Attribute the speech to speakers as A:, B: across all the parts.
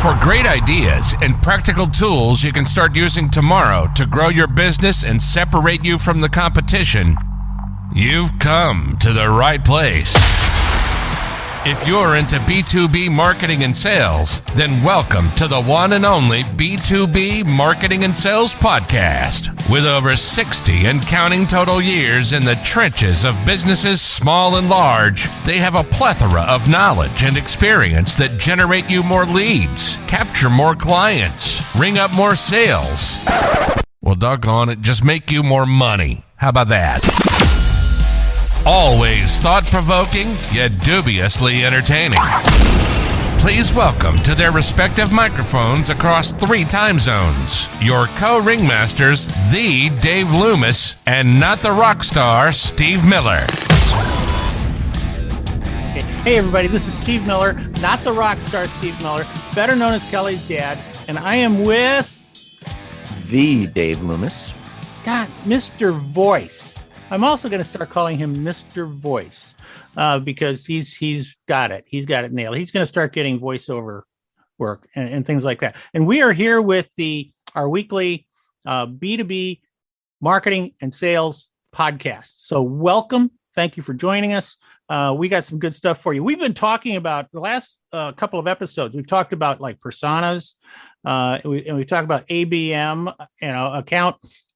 A: For great ideas and practical tools you can start using tomorrow to grow your business and separate you from the competition, you've come to the right place. If you're into B2B marketing and sales, then welcome to the one and only B2B Marketing and Sales Podcast. With over 60 and counting total years in the trenches of businesses small and large, they have a plethora of knowledge and experience that generate you more leads, capture more clients, ring up more sales. Well, doggone it, just make you more money. How about that? Always thought-provoking, yet dubiously entertaining. Please welcome to their respective microphones across 3 time zones, your co-ringmasters, the Dave Loomis, and not the rock star, Steve Miller.
B: Hey everybody, this is Steve Miller, not the rock star Steve Miller, better known as Kelly's dad, and I am with...
C: the Dave Loomis.
B: God, Mr. Voice. I'm also going to start calling him Mr. Voice because he's got it. He's got it nailed. He's going to start getting voiceover work and things like that. And we are here with our weekly B2B marketing and sales podcast. So welcome. Thank you for joining us. We got some good stuff for you. We've been talking about the last couple of episodes. We've talked about like personas, and we talked about ABM,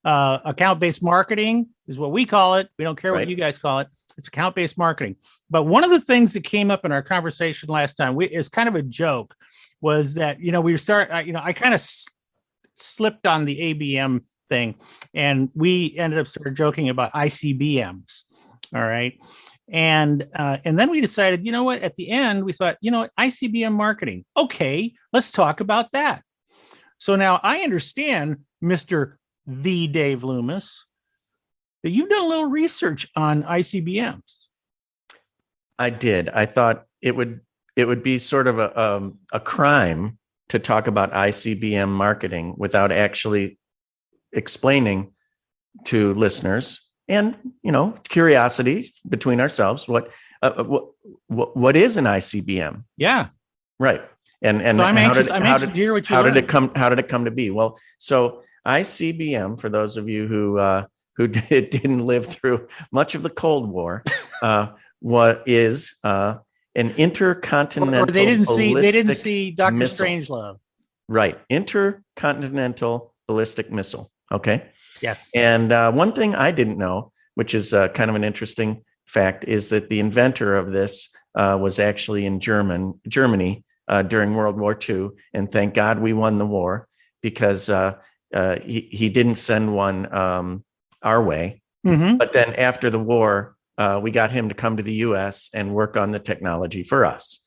B: account-based marketing is what we call it. We don't care what you guys call it. It's account-based marketing. But one of the things that came up in our conversation last time, is kind of a joke, was that, I kind of slipped on the ABM thing, and we ended up started joking about ICBMs. All right. And then we decided, at the end, we thought, ICBM marketing. Okay, let's talk about that. So now I understand, Mr. The Dave Loomis, that you've done a little research on ICBMs.
C: I did. I thought it would be sort of a crime to talk about ICBM marketing without actually explaining to listeners and curiosity between ourselves what is an ICBM?
B: Yeah,
C: right. And
B: so I'm anxious to hear what you learned.
C: How did it come to be? Well, so ICBM, for those of you who didn't live through much of the Cold War, what is an intercontinental
B: or they didn't see Dr.
C: Missile.
B: Strangelove.
C: Right, intercontinental ballistic missile. Okay.
B: Yes.
C: And one thing I didn't know, which is kind of an interesting fact, is that the inventor of this was actually in Germany during World War II, and thank God we won the war because he didn't send one our way. Mm-hmm. But then after the war, we got him to come to the U.S. and work on the technology for us.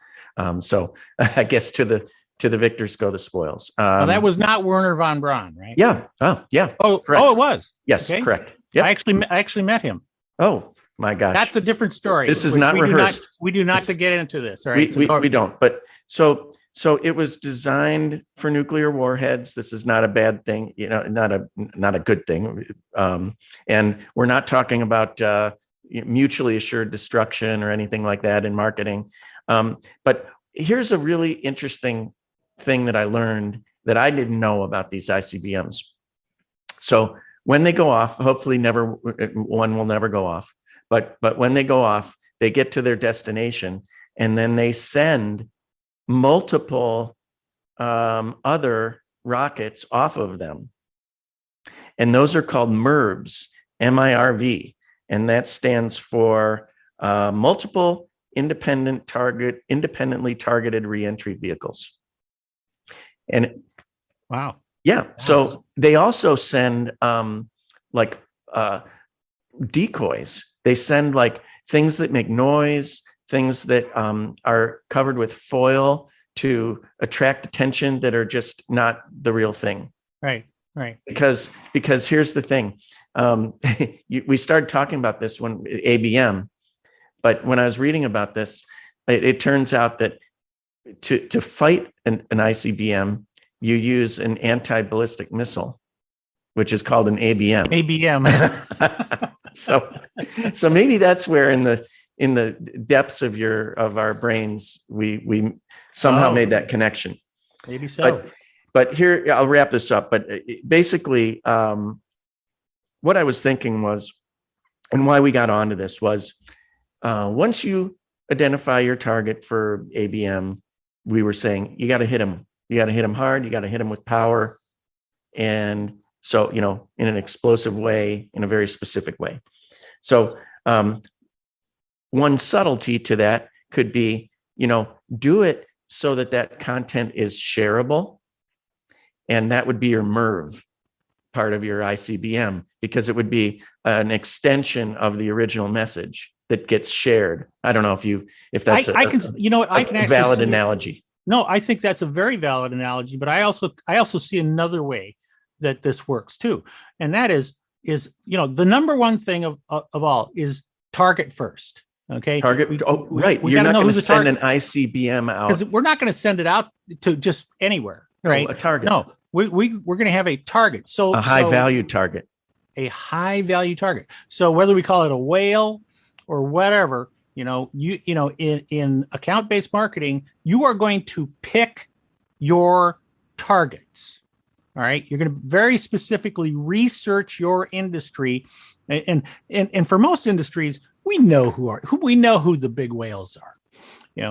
C: So I guess to the victors go the spoils.
B: That was not Werner von Braun, right?
C: Yeah. Oh, yeah.
B: Oh,
C: correct.
B: Oh, it was.
C: Yes, okay. Correct. Yep.
B: I actually met him.
C: Oh my gosh,
B: that's a different story.
C: This is not rehearsed.
B: We do not to get into this. All right,
C: we don't. But so it was designed for nuclear warheads. This is not a bad thing, not a good thing. And we're not talking about mutually assured destruction or anything like that in marketing. But here's a really interesting thing that I learned that I didn't know about these ICBMs. So when they go off, hopefully one will never go off, but when they go off, they get to their destination and then they send multiple other rockets off of them. And those are called MIRVs, MIRV, and that stands for multiple independently targeted reentry vehicles. And
B: wow.
C: Yeah. So they also send decoys. They send like things that make noise, things that are covered with foil to attract attention that are just not the real thing.
B: Right.
C: Because here's the thing. We started talking about this when ABM, but when I was reading about this, it turns out that to fight an ICBM, you use an anti-ballistic missile, which is called an ABM. So maybe that's where in the depths of our brains we somehow made that connection.
B: Maybe so.
C: But here, I'll wrap this up. But basically, what I was thinking was, and why we got onto this was, once you identify your target for ABM, we were saying you got to hit them. You got to hit them hard. You got to hit them with power. And so, in an explosive way, in a very specific way. So one subtlety to that could be, do it so that content is shareable. And that would be your MERV part of your ICBM, because it would be an extension of the original message that gets shared. I don't know if that's
B: I can actually
C: valid analogy.
B: No, I think that's a very valid analogy, but I also see another way that this works too. And that is, the number one thing of all is target first. Okay.
C: Target. Right. You're not going to send an ICBM out,
B: because we're not going to send it out to just anywhere. Right.
C: A target.
B: No, we're going to have a target. So
C: a high value target.
B: A high value target. So whether we call it a whale or whatever, in account-based marketing, you are going to pick your targets. All right. You're going to very specifically research your industry. And for most industries, we know who the big whales are.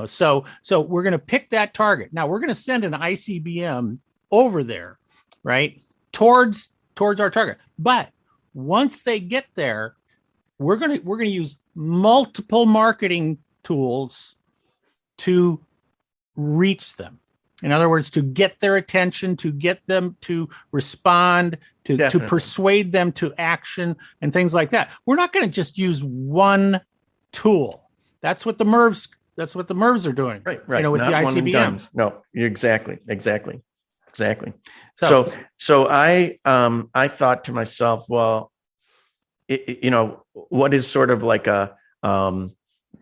B: So we're going to pick that target. Now we're going to send an ICBM over there, right? Towards our target. But once they get there, we're going to use multiple marketing tools to reach them. In other words, to get their attention, to get them to respond, to persuade them to action and things like that. We're not going to just use one tool. That's what the MERVs are doing.
C: Right.
B: With
C: not
B: the ICBM.
C: No, exactly. So I thought to myself, well, what is sort of like an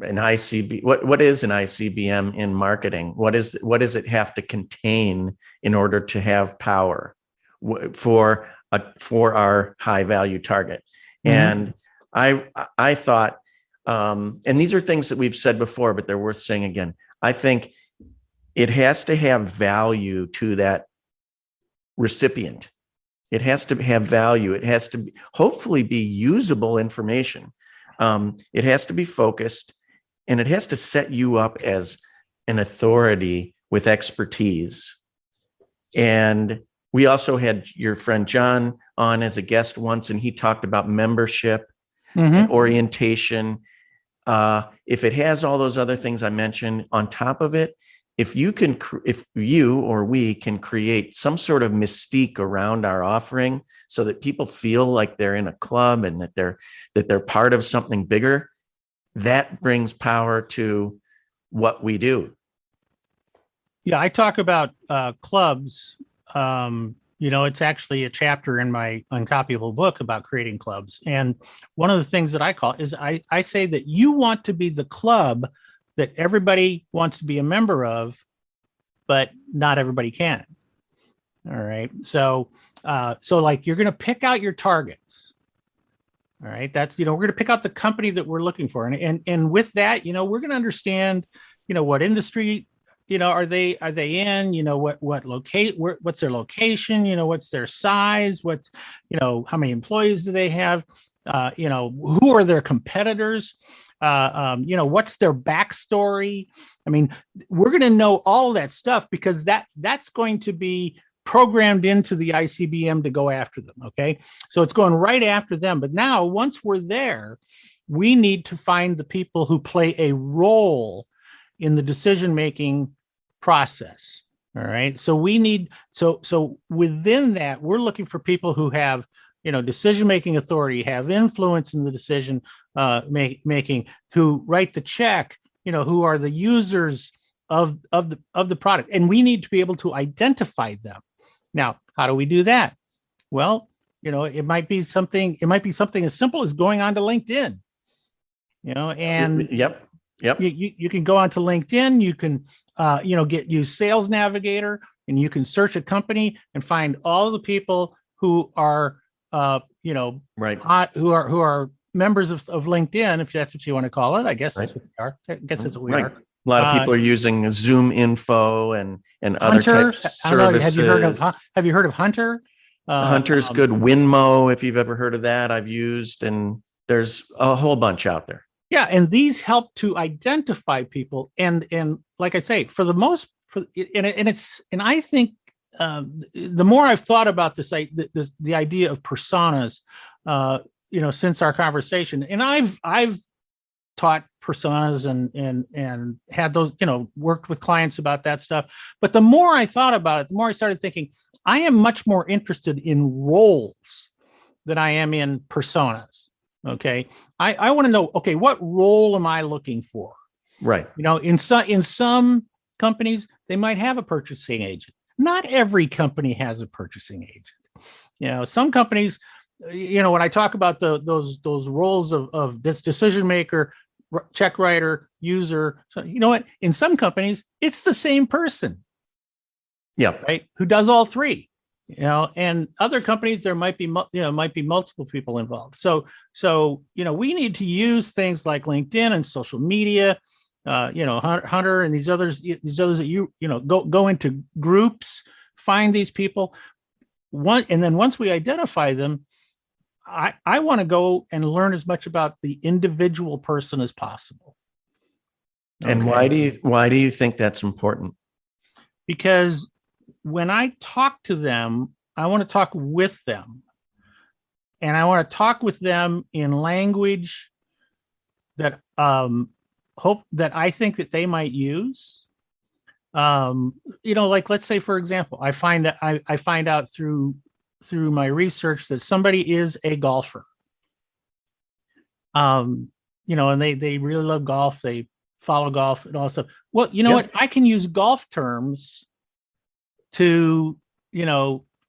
C: ICB? What is an ICBM in marketing? What does it have to contain in order to have power for our high value target? Mm-hmm. And I thought, and these are things that we've said before, but they're worth saying again. I think it has to have value to that recipient. It has to have value. It has to hopefully be usable information. It has to be focused, and it has to set you up as an authority with expertise. And we also had your friend John on as a guest once, and he talked about membership, and orientation. If it has all those other things I mentioned on top of it, if you or we can create some sort of mystique around our offering so that people feel like they're in a club and that they're part of something bigger, that brings power to what we do.
B: Yeah, I talk about clubs. It's actually a chapter in my Uncopyable book about creating clubs. And one of the things that I call is I say that you want to be the club that everybody wants to be a member of, but not everybody can. All right. So like you're going to pick out your targets. All right. That's, we're going to pick out the company that we're looking for. And with that, we're going to understand, what industry, are they in, what's their location, what's their size, what's, how many employees do they have? Who are their competitors? What's their backstory? I mean, we're going to know all that stuff because that's going to be programmed into the ICBM to go after them. Okay. So it's going right after them. But now once we're there, we need to find the people who play a role in the decision-making process. All right. So we need, so within that, we're looking for people who have, decision-making authority, have influence in the decision making, who write the check, who are the users of the product. And we need to be able to identify them. Now, how do we do that? Well, it might be something as simple as going onto LinkedIn, and
C: Yep.
B: You can go onto LinkedIn, you can, use Sales Navigator, and you can search a company and find all the people who are,
C: right,
B: who are members of LinkedIn, if that's what you want to call it. I guess that's what they are. I guess that's what we
C: right.
B: are.
C: A lot of people are using Zoom Info and other
B: Hunter,
C: types of services.
B: have you heard of Hunter?
C: Hunter's good. Winmo, if you've ever heard of that, I've used, and there's a whole bunch out there.
B: Yeah, and these help to identify people, and like I say, for the most, and I think the more I've thought about the idea of personas, since our conversation, and I've taught personas and had those, worked with clients about that stuff. But the more I thought about it, the more I started thinking, I am much more interested in roles than I am in personas. Okay. I want to know, okay, what role am I looking for?
C: Right.
B: In some companies, they might have a purchasing agent. Not every company has a purchasing agent. Some companies, when I talk about those roles of this decision maker, check writer, user, so you know what? In some companies, it's the same person.
C: Yeah.
B: Right. Who does all three? And other companies, there might be multiple people involved. So we need to use things like LinkedIn and social media, Hunter and these others that go into groups, find these people. And then once we identify them, I want to go and learn as much about the individual person as possible.
C: Okay. And why do you think that's important?
B: Because when I talk to them, I want to talk with them. And I want to talk with them in language that I think that they might use. Like, let's say, for example, I find out through my research that somebody is a golfer. And they really love golf. They follow golf and all stuff. Well, what? I can use golf terms to,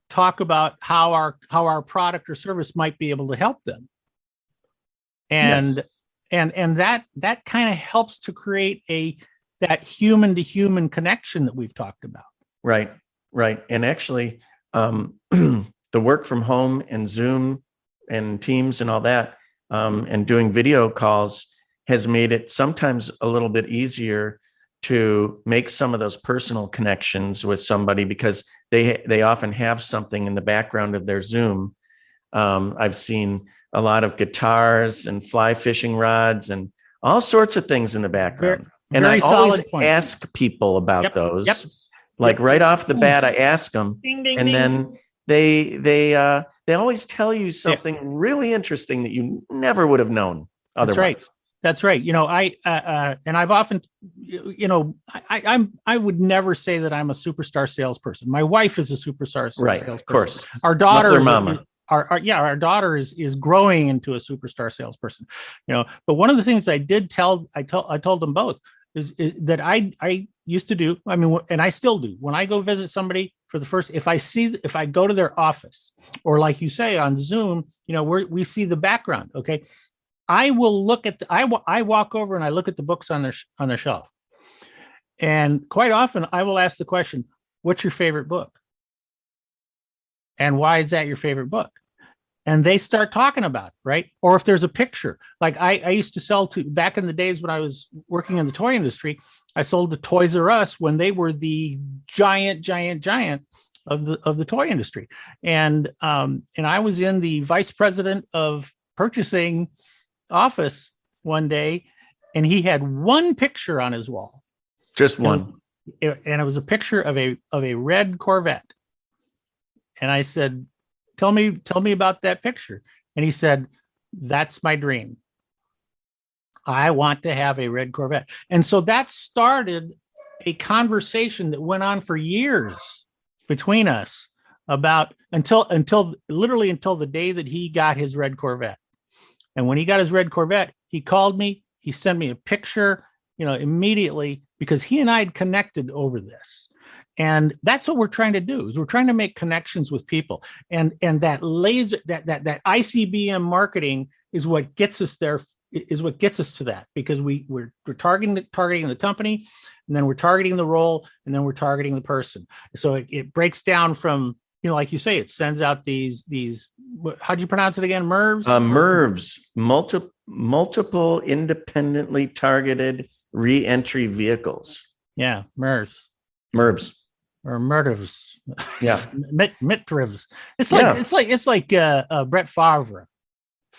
B: talk about how our product or service might be able to help them. And that kind of helps to create that human to human connection that we've talked about.
C: Right. And actually, the work from home and Zoom and Teams and all that, and doing video calls has made it sometimes a little bit easier to make some of those personal connections with somebody, because they often have something in the background of their Zoom. I've seen a lot of guitars and fly fishing rods and all sorts of things in the background. And I always ask people about those. Yep. Like right off the bat, I ask them, ding, ding, and then they always tell you something really interesting that you never would have known otherwise.
B: That's right. And I've often, I would never say that I'm a superstar salesperson. My wife is a superstar salesperson. Of course. Our daughter, our daughter is growing into a superstar salesperson. But one of the things I told them both is that I used to do. I mean, and I still do when I go visit somebody for the first. If I go to their office, or like you say on Zoom, we see the background. Okay. I will look at I walk over and I look at the books on their shelf. And quite often I will ask the question, what's your favorite book? And why is that your favorite book? And they start talking about it, right? Or if there's a picture, like I used to sell to, back in the days when I was working in the toy industry, I sold to Toys R Us when they were the giant of the toy industry. And I was in the vice president of purchasing office one day, and he had one picture on his wall,
C: just one,
B: and it was a picture of a red Corvette. And I said, tell me about that picture. And he said, that's my dream. I want to have a red Corvette. And so that started a conversation that went on for years between us about until the day that he got his red Corvette. And when he got his red Corvette, he called me. He sent me a picture, immediately, because he and I had connected over this. And that's what we're trying to do, is we're trying to make connections with people. And that laser, that ICBM marketing is what gets us there, is what gets us to that, because we're targeting the company, and then we're targeting the role, and then we're targeting the person. So it breaks down from, like you say, it sends out these, how'd you pronounce it again? MIRVs?
C: MIRVs, multiple independently targeted re-entry vehicles.
B: Yeah, MERVs. Or murders.
C: Yeah.
B: Mitrivs. It's like Brett Favre.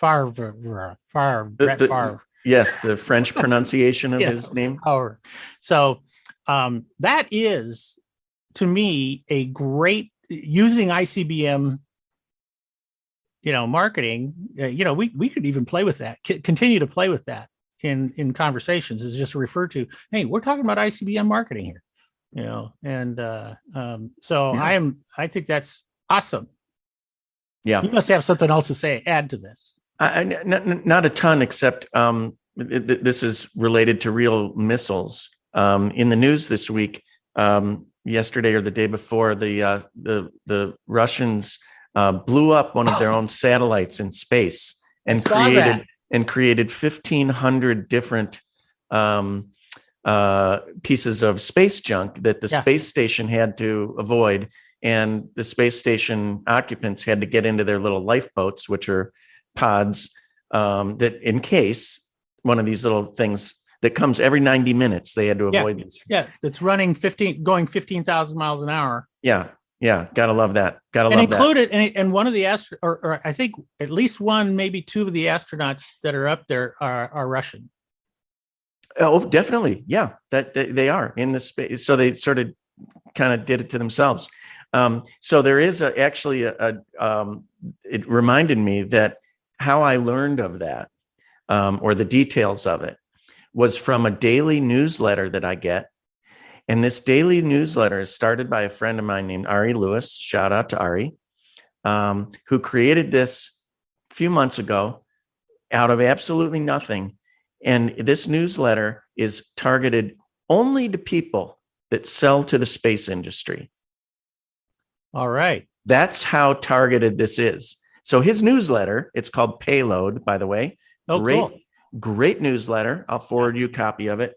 B: Brett Favre.
C: Yes, the French pronunciation of his name.
B: Favre. So that is, to me, a great, using ICBM, marketing, we could even play with that, continue to play with that in conversations, is just refer to, hey, we're talking about ICBM marketing here. I think that's awesome.
C: Yeah.
B: You must have something else to add to this.
C: Not a ton, except this is related to real missiles. In the news this week, yesterday or the day before, the Russians blew up one of their own satellites in space and created 1,500 different pieces of space junk that the space station had to avoid, and the space station occupants had to get into their little lifeboats, which are pods that, in case one of these little things that comes every 90 minutes, they had to avoid this.
B: Yeah, it's going 15,000 miles an hour.
C: Yeah, gotta love that.
B: And one of the or I think at least one, maybe two of the astronauts that are up there are Russian.
C: Oh, definitely. Yeah, that they are in the space. So they sort of kind of did it to themselves. So there is it reminded me that how I learned of that, or the details of it, was from a daily newsletter that I get. And this daily newsletter is started by a friend of mine named Ari Lewis. Shout out to Ari, who created this a few months ago out of absolutely nothing. And this newsletter is targeted only to people that sell to the space industry.
B: All right.
C: That's how targeted this is. So his newsletter, it's called Payload, by the way.
B: Oh, cool.
C: Great newsletter. I'll forward you a copy of it.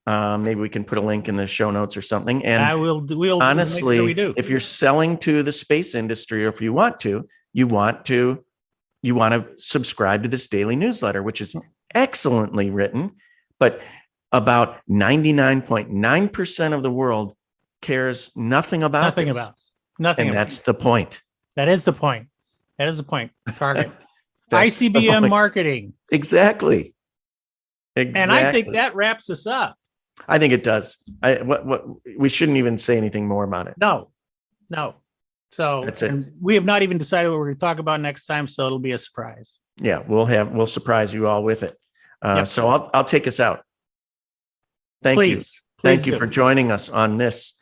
C: Maybe we can put a link in the show notes or something. And we'll honestly, make sure we do. If you're selling to the space industry, or if you want to subscribe to this daily newsletter, which is excellently written, but about 99.9% of the world cares nothing about
B: nothing.
C: And that's the point.
B: That is the point. Target. ICBM marketing.
C: Exactly.
B: And I think that wraps us up.
C: I think it does. We shouldn't even say anything more about it.
B: No. So that's it. And we have not even decided what we're going to talk about next time, so it'll be a surprise.
C: Yeah, we'll surprise you all with it. So I'll take us out. Thank you for joining us on this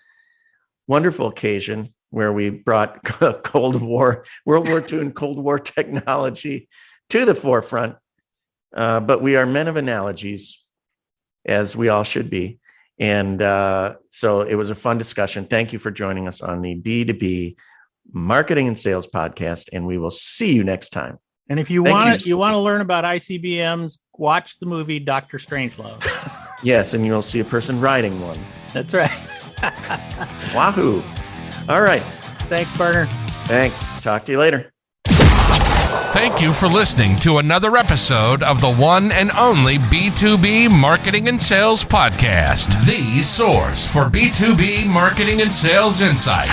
C: wonderful occasion where we brought World War II and Cold War technology to the forefront. But we are men of analogies, as we all should be. And so it was a fun discussion. Thank you for joining us on the B2B Marketing and Sales Podcast, and we will see you next time.
B: And if you want to learn about ICBMs, watch the movie Dr. Strangelove.
C: Yes, and you'll see a person riding one.
B: That's right.
C: Wahoo. All right.
B: Thanks, partner.
C: Thanks. Talk to you later.
A: Thank you for listening to another episode of the one and only B2B Marketing and Sales Podcast, the source for B2B marketing and sales insight.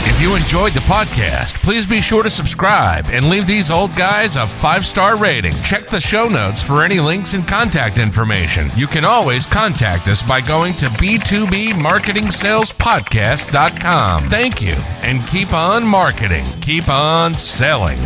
A: If you enjoyed the podcast, please be sure to subscribe and leave these old guys a 5-star rating. Check the show notes for any links and contact information. You can always contact us by going to b2bmarketingsalespodcast.com. Thank you, and keep on marketing, keep on selling.